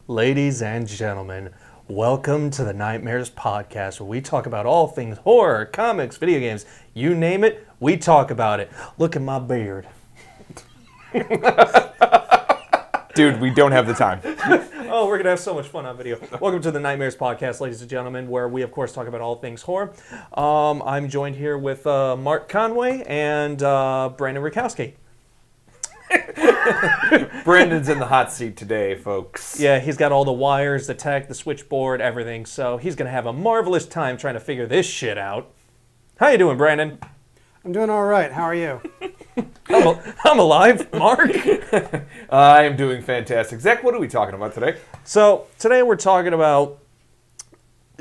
Ladies and gentlemen, welcome to the Nightmares Podcast, where we talk about all things horror, comics, video games, you name it, we talk about it. Look at my beard. Dude, we don't have the time. Oh, we're going to have so much fun on video. Welcome to the Nightmares Podcast, ladies and gentlemen, where we, of course, talk about all things horror. I'm joined here with Mark Conway and Brandon Rakowski. Brandon's in the hot seat today, folks. Yeah, he's got all the wires, the tech, the switchboard, everything, so he's going to have a marvelous time trying to figure this shit out. How you doing, Brandon? I'm doing all right. How are you? I'm alive, Mark. I am doing fantastic. Zach, what are we talking about today? So, today we're talking about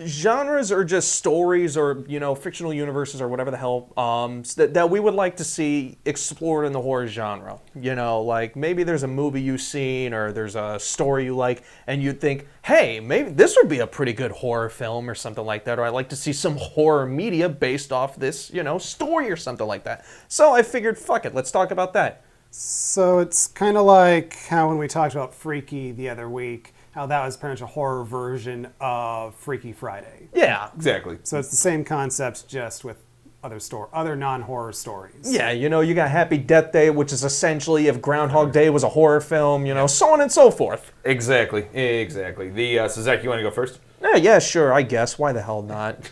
genres or just stories or, fictional universes or whatever the hell that we would like to see explored in the horror genre. Like maybe there's a movie you've seen or there's a story you like and you'd think, hey, maybe this would be a pretty good horror film or something like that, or I'd like to see some horror media based off this, story or something like that. So I figured, fuck it, let's talk about that. So it's kind of like how when we talked about Freaky the other week, how that was pretty much a horror version of Freaky Friday. Yeah. Exactly. So it's the same concepts, just with other non-horror stories. Yeah, you got Happy Death Day, which is essentially if Groundhog Day was a horror film, so on and so forth. Exactly. So Zach, you want to go first? Yeah, sure, I guess. Why the hell not?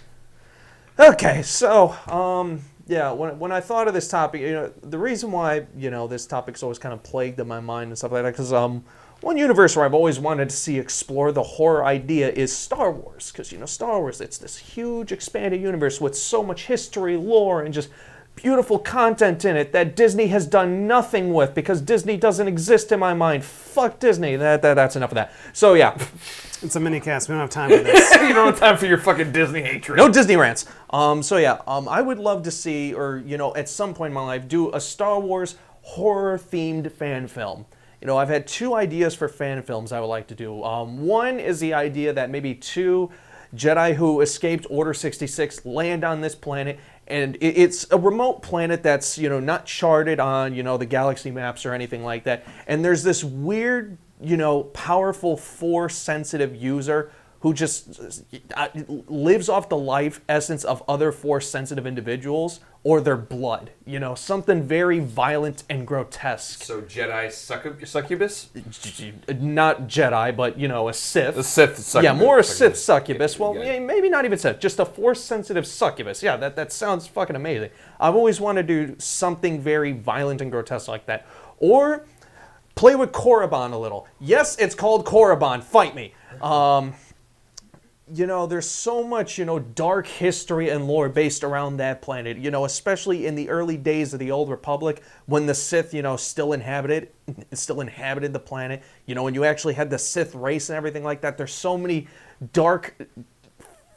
Okay, so, when I thought of this topic, the reason why, this topic's always kind of plagued in my mind and stuff like that, because, one universe where I've always wanted to see explore the horror idea is Star Wars. Because, Star Wars, it's this huge expanded universe with so much history, lore, and just beautiful content in it that Disney has done nothing with because Disney doesn't exist in my mind. Fuck Disney. That's enough of that. So, yeah. It's a minicast. We don't have time for this. You don't have time for your fucking Disney hatred. No Disney rants. I would love to see, or, at some point in my life, do a Star Wars horror-themed fan film. I've had two ideas for fan films I would like to do. One is the idea that maybe two Jedi who escaped Order 66 land on this planet, and it's a remote planet that's, not charted on, the galaxy maps or anything like that. And there's this weird, powerful Force-sensitive user who just lives off the life essence of other Force-sensitive individuals or their blood. Something very violent and grotesque. So Jedi succubus? Not Jedi, but, a Sith. A Sith succubus. Yeah, more a Sith succubus. Well, maybe not even Sith, just a Force-sensitive succubus. Yeah, that sounds fucking amazing. I've always wanted to do something very violent and grotesque like that. Or play with Korriban a little. Yes, it's called Korriban. Fight me. There's so much, dark history and lore based around that planet, especially in the early days of the Old Republic when the Sith, still inhabited the planet, when you actually had the Sith race and everything like that. There's so many dark,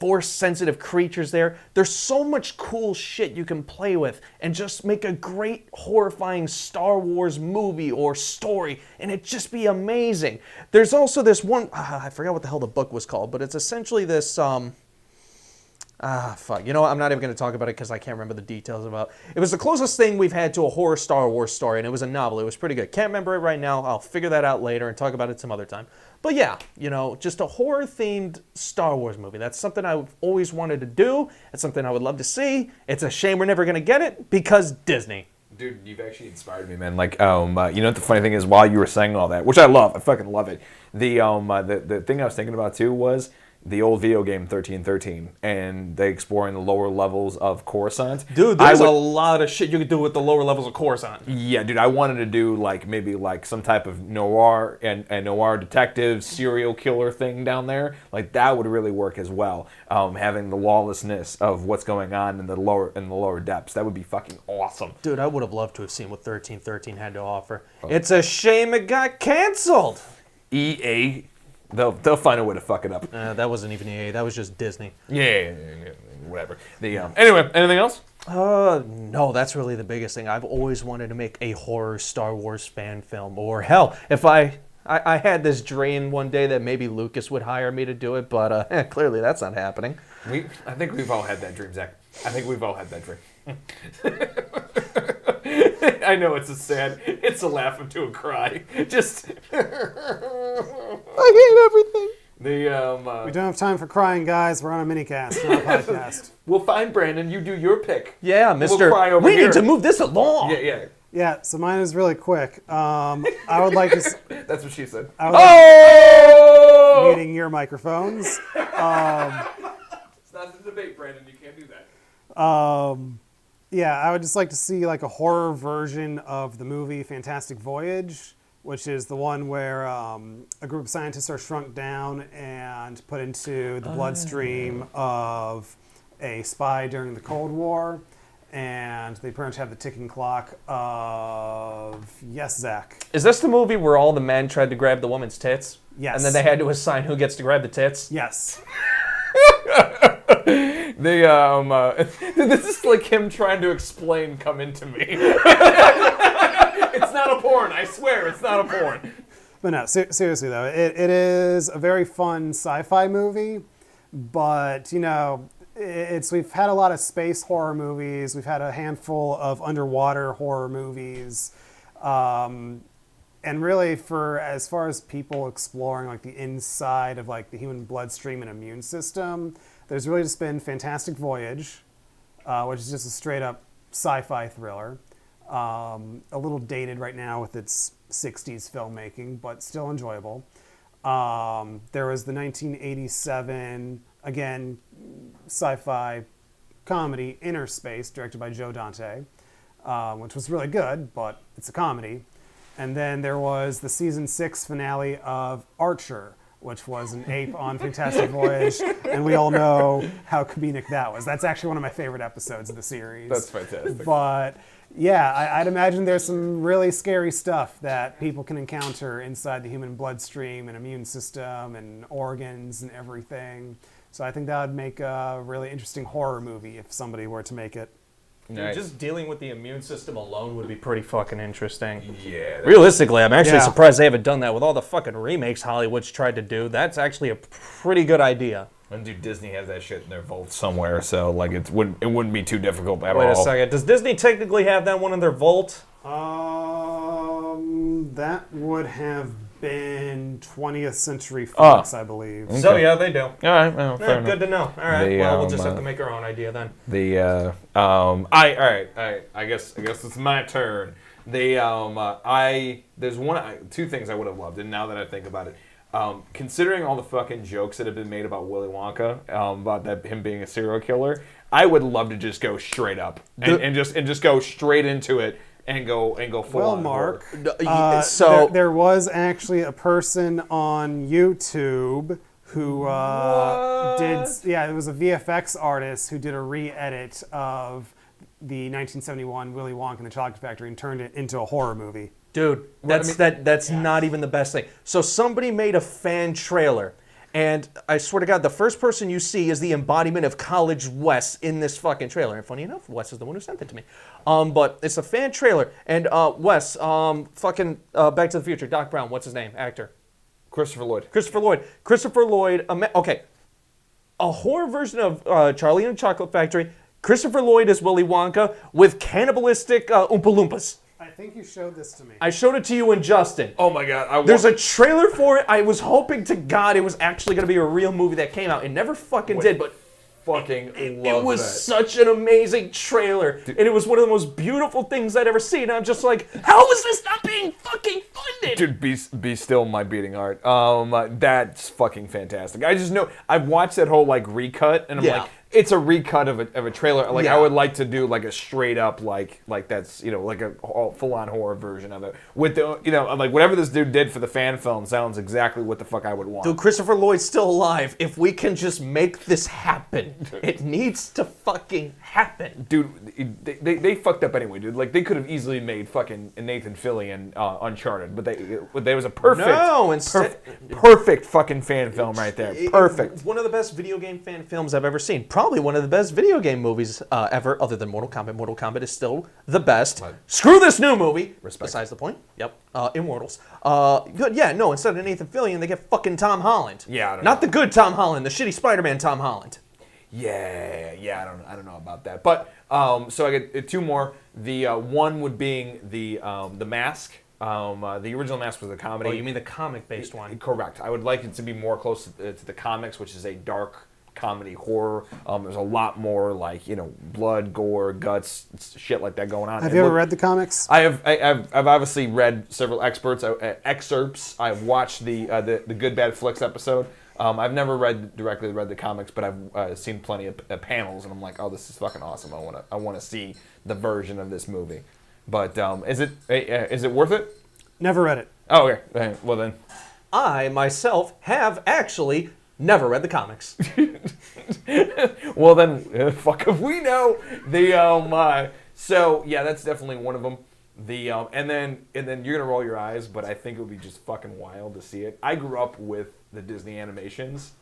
Force-sensitive creatures there. There's so much cool shit you can play with and just make a great, horrifying Star Wars movie or story, and it'd just be amazing. There's also this one, I forgot what the hell the book was called, but it's essentially this, fuck. I'm not even going to talk about it because I can't remember the details about it. It was the closest thing we've had to a horror Star Wars story, and it was a novel. It was pretty good. Can't remember it right now. I'll figure that out later and talk about it some other time. But yeah, just a horror-themed Star Wars movie. That's something I've always wanted to do. It's something I would love to see. It's a shame we're never going to get it because Disney. Dude, you've actually inspired me, man. Like, what the funny thing is, while you were saying all that, which I love, I fucking love it. The thing I was thinking about too was the old video game 1313, and they exploring the lower levels of Coruscant. Dude, there's a lot of shit you could do with the lower levels of Coruscant. Yeah, dude, I wanted to do maybe some type of noir and noir detective serial killer thing down there. Like that would really work as well. Having the lawlessness of what's going on in the lower depths, that would be fucking awesome. Dude, I would have loved to have seen what 1313 had to offer. Oh. It's a shame it got canceled. EA. They'll find a way to fuck it up. That wasn't even EA. That was just Disney. Yeah, whatever. Anyway, anything else? No, that's really the biggest thing. I've always wanted to make a horror Star Wars fan film. Or hell, if I had this dream one day that maybe Lucas would hire me to do it, but clearly that's not happening. I think we've all had that dream, Zach. I think we've all had that dream. I know it's a laugh into a cry. Just. I hate everything. We don't have time for crying, guys. We're on a minicast, not a podcast. We'll find Brandon. You do your pick. Yeah, Mister. cry over We here. need to move this along. Yeah. Yeah, so mine is really quick. I would like to... That's what she said. I would like muting your microphones. It's not the debate, Brandon. You can't do that. Yeah, I would just like to see like a horror version of the movie Fantastic Voyage, which is the one where a group of scientists are shrunk down and put into the bloodstream of a spy during the Cold War. And they pretty much have the ticking clock of, yes, Zach. Is this the movie where all the men tried to grab the woman's tits? Yes. And then they had to assign who gets to grab the tits? Yes. This is like him trying to explain Come Into Me. It's not a porn, I swear, it's not a porn. But no, seriously though, it is a very fun sci-fi movie, but you know, we've had a lot of space horror movies, we've had a handful of underwater horror movies, and really as far as people exploring like the inside of like the human bloodstream and immune system, there's really just been Fantastic Voyage, which is just a straight up sci-fi thriller. A little dated right now with its 60s filmmaking, but still enjoyable. There was the 1987, again, sci-fi comedy, Inner Space, directed by Joe Dante, which was really good, but it's a comedy. And then there was the season 6 finale of Archer, which was an ape on Fantastic Voyage, and we all know how comedic that was. That's actually one of my favorite episodes of the series. That's fantastic. But yeah, I'd imagine there's some really scary stuff that people can encounter inside the human bloodstream and immune system and organs and everything. So I think that would make a really interesting horror movie if somebody were to make it. Dude, just dealing with the immune system alone would be pretty fucking interesting. Yeah. Realistically, I'm actually Yeah. surprised they haven't done that with all the fucking remakes Hollywood's tried to do. That's actually a pretty good idea. And dude, Disney has that shit in their vault somewhere, so like it wouldn't be too difficult at Wait all. a second. Does Disney technically have that one in their vault? That would have been 20th Century Fox, I believe. So yeah, they do. All right, well, fair enough. Good to know. All right. Well, we'll just have to The, make our own idea then. all right, I guess it's my turn. There's two things I would have loved, and now that I think about it, considering all the fucking jokes that have been made about Willy Wonka, about him being a serial killer, I would love to just go straight up and just go straight into it and go full Well, on. Mark, So there was actually a person on YouTube who it was a VFX artist who did a re-edit of the 1971 Willy Wonka and the Chocolate Factory and turned it into a horror movie. dude, that's not even the best thing. So somebody made a fan trailer, and I swear to God, the first person you see is the embodiment of College Wes in this fucking trailer. And funny enough, Wes is the one who sent it to me. But it's a fan trailer, and Wes, fucking Back to the Future, Doc Brown, what's his name, actor? Christopher Lloyd. Christopher Lloyd. Okay, a horror version of Charlie and the Chocolate Factory. Christopher Lloyd is Willy Wonka with cannibalistic Oompa Loompas. I think you showed this to me. I showed it to you and Justin. Oh my God! There's a trailer for it. I was hoping to God it was actually going to be a real movie that came out. It never fucking did, but fucking it was such an amazing trailer. Dude. And it was one of the most beautiful things I'd ever seen. I'm just like, how is this not being fucking funded? Dude, be still my beating heart. That's fucking fantastic. I just know I've watched that whole like recut, and I'm like, it's a recut of a trailer. Like I would like to do like a straight up like that's like a full on horror version of it with the like whatever this dude did for the fan film sounds exactly what the fuck I would want. Dude, Christopher Lloyd's still alive. If we can just make this happen, it needs to fucking happen. Dude, they fucked up anyway, dude. Like they could have easily made fucking Nathan Fillion Uncharted, but there was a perfect fucking fan film right there. Perfect. One of the best video game fan films I've ever seen. Probably one of the best video game movies ever, other than Mortal Kombat. Mortal Kombat is still the best. Right. Screw this new movie. Respect. Besides the point. Yep. Immortals. Good. Yeah. No. Instead of Nathan Fillion, they get fucking Tom Holland. Yeah. I don't Not know. the good Tom Holland. The shitty Spider-Man Tom Holland. Yeah. I don't know about that. But so I get two more. The one would being the Mask. The original Mask was a comedy. Oh, you mean the comic-based one? Correct. I would like it to be more close to the comics, which is a dark comedy horror. There's a lot more like blood, gore, guts, shit like that going on. Have you ever read the comics? I've obviously read several excerpts. I've watched the Good Bad Flicks episode. I've never directly read the comics, but I've seen plenty of panels, and I'm like, oh, this is fucking awesome. I want to see the version of this movie. But is it worth it? Never read it. Oh, okay. Well then, I myself have actually never read the comics. well then, fuck if we know. So yeah, that's definitely one of them. And then you're gonna roll your eyes, but I think it would be just fucking wild to see it. I grew up with the Disney animations,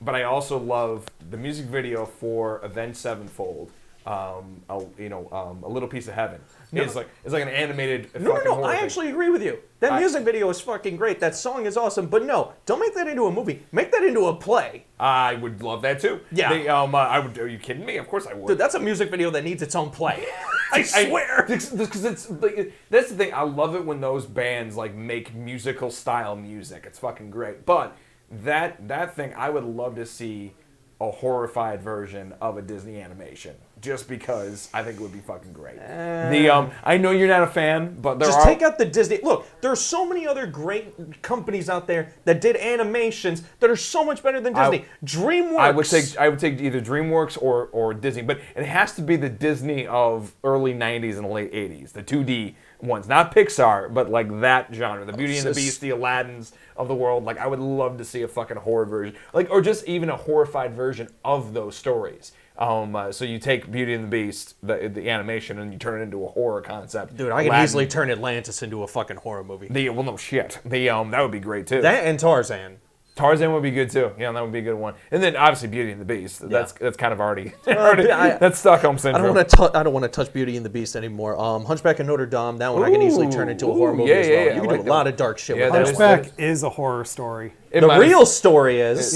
but I also love the music video for Avenged Sevenfold. A Little Piece of Heaven. No. It's like an animated. No. I actually agree with you. That music video is fucking great. That song is awesome. But no, don't make that into a movie. Make that into a play. I would love that too. Yeah. I would. Are you kidding me? Of course I would. Dude, that's a music video that needs its own play. I swear. Because it's like, that's the thing. I love it when those bands like make musical style music. It's fucking great. But that thing, I would love to see a horrified version of a Disney animation, just because I think it would be fucking great. I know you're not a fan, but take out the Disney. Look, there are so many other great companies out there that did animations that are so much better than Disney. DreamWorks. I would take either DreamWorks or Disney, but it has to be the Disney of early '90s and late '80s, the 2D ones, not Pixar, but like that genre, the Beauty and the Beast, the Aladdins of the world. Like, I would love to see a fucking horror version, or just even a horrified version of those stories. So you take Beauty and the Beast, the animation, and you turn it into a horror concept. Dude, I can easily turn Atlantis into a fucking horror movie. No shit. That would be great too. That and Tarzan. Tarzan would be good too. Yeah, that would be a good one. And then obviously Beauty and the Beast. That's kind of already that's Stockholm syndrome. I don't want to touch Beauty and the Beast anymore. Hunchback and Notre Dame. That one I can easily turn into a horror movie as well. You can do a lot of dark shit with Hunchback is a horror story. The real story is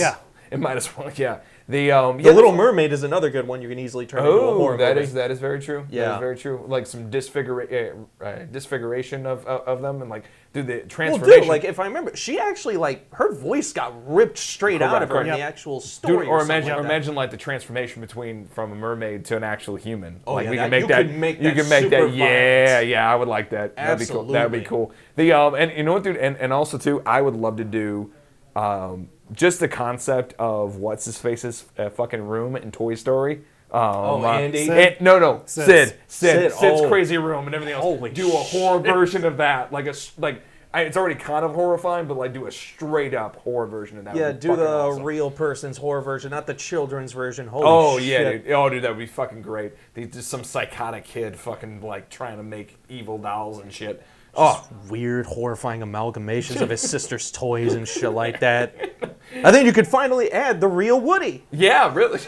it might as well. Yeah. The Little Mermaid is another good one you can easily turn into a horror movie. That is very true. Yeah. That is very true. Like some disfiguration of them, and like, dude, the transformation. Well, dude, like, if I remember, she actually, like, her voice got ripped straight out of her in the actual story. Dude, or imagine like the transformation from a mermaid to an actual human. Oh, like, yeah, we can make that. Yeah, I would like that. Absolutely. That'd be cool. And you know what, dude, and also too, I would love to do. Just the concept of what's his face's fucking room in Toy Story. Andy? Sid. Sid's Oh. crazy room and everything else. Holy do a horror version of that, it's already kind of horrifying, but like do a straight up horror version of that. Yeah, do the awesome. real person's horror version, not the children's version. Holy shit. Yeah, dude. Oh, dude, that would be fucking great. Just some psychotic kid fucking like trying to make evil dolls and shit. Oh, weird, horrifying amalgamations of his sister's toys and shit like that. I think you could finally add the real Woody. Yeah, really.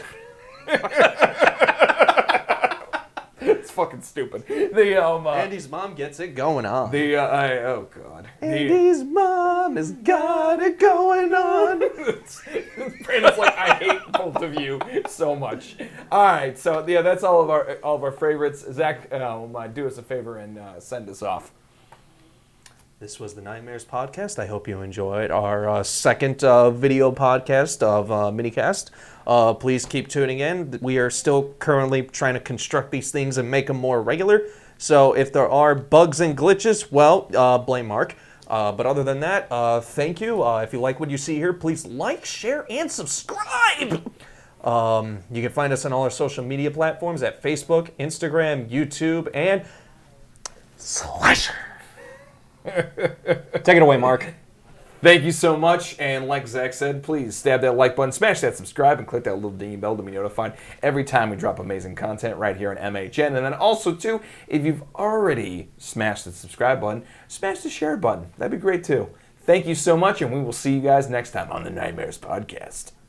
It's fucking stupid. Andy's mom gets it going on. Oh god. Andy's mom has got it going on. Brandon's like, I hate both of you so much. All right, so yeah, that's all of our favorites. Zach, do us a favor and send us off. This was the Nightmares Podcast. I hope you enjoyed our second video podcast of Minicast. Please keep tuning in. We are still currently trying to construct these things and make them more regular. So if there are bugs and glitches, well, blame Mark. But other than that, thank you. If you like what you see here, please like, share, and subscribe. You can find us on all our social media platforms at Facebook, Instagram, YouTube, and Slasher. Take it away, Mark. Thank you so much, and like Zach said, please stab that like button, smash that subscribe, and click that little ding bell to be notified every time we drop amazing content right here on MHN. And then also, too, if you've already smashed the subscribe button, smash the share button. That'd be great, too. Thank you so much, and we will see you guys next time on the Nightmares Podcast.